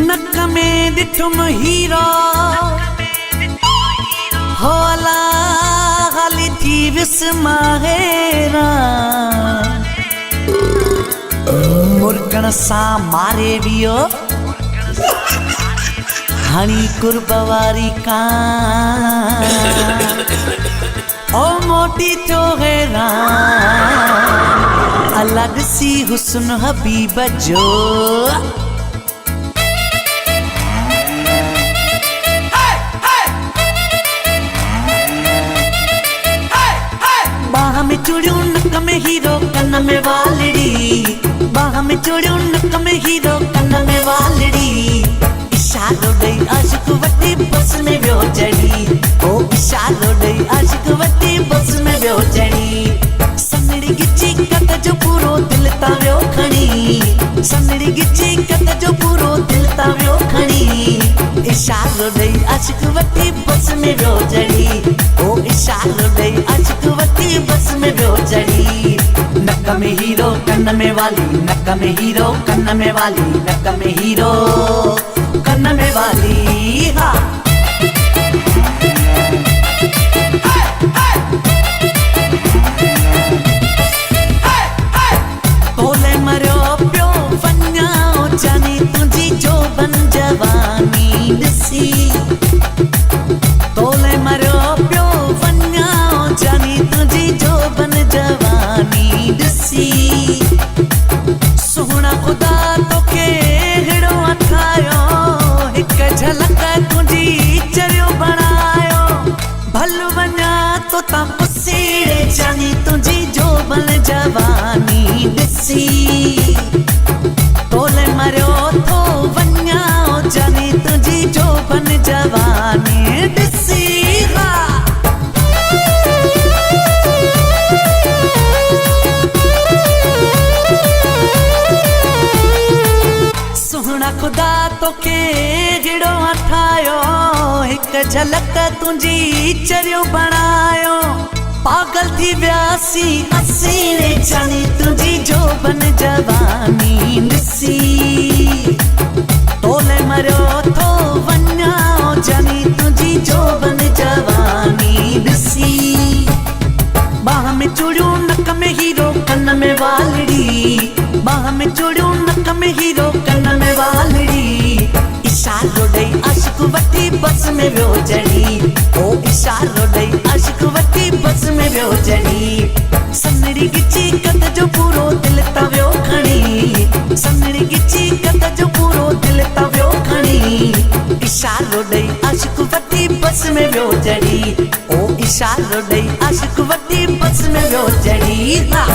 नक में ॾिठुम हीरो होला हाली थी विस माहेरा मुर्गन सा मारे वियो हणी कुर्बवारी का ओ मोटी तो हैरान अलग सी हुस्न हबीब जो बाह में चूड़ियों नक में हीरो कन में वालड़ी बाह में चूड़ियों नक में हीरो कन में वालड़ी इशारो दई आशिक वटी बस में वियो चढ़ी ओ इशारो दई आशिक वटी बस में वियो चढ़ी सनड़ी गिची कत जो पूरो दिल ता वियो खणी सनड़ी गिची कत जो पूरो दिल ता वियो खणी इशारो दई आशिक वटी बस में वियो चढ़ी ओ इशारो दई आशिक वटी बस में वियो चढ़ी नक में हीरो कन में वाली नक में हीरो कन में वाली नक में हीरो कन में वाली हा तोले मरियो पियो वञाओ जानी तुंहिंजी जो बन जवानी ॾिसी तोले मरियो पियो वञाओ जानी तुंहिंजी जो बन जवानी ॾिसी सोहणा ख़ुदा तोखे अहिड़ो अथायो हिकु झलक तुंहिंजी चरियो बणायो भल वञा तो ता पुसीड़े जानी तुंहिंजी जो बन जवानी ॾिसी तोले मरियो थो वञाओ जानी तुंहिंजी जो बन जवानी ॾिसी हा सोहणा ख़ुदा तोखे अहिड़ो अथायो हिकु झलक तुंहिंजी चरियो बणायो पागल थी वियासी असीड़े जानी तुंहिंजी जो बन जवानी ॾिसी तोले मरियो थो वञाओ जानी तुंहिंजी जो बन जवानी ॾिसी बाह में चूड़ियों नक में हीरो कन में वालड़ी बाह में चूड़ियों नक में हीरो कन में वालड़ी इशारो दई आशिक वटी बस में वियो चढ़ी ओ इशारो दई आशिक वटी बस में वियो चढ़ी सनड़ी गिची कत जो पूरो दिल ता वियो खणी सनड़ी गिची कत जो पूरो दिल ता वियो खणी इशारो दई आशिक वटी बस में वियो चढ़ी ओ इशारो दई आशिक वटी बस में वियो चढ़ी हा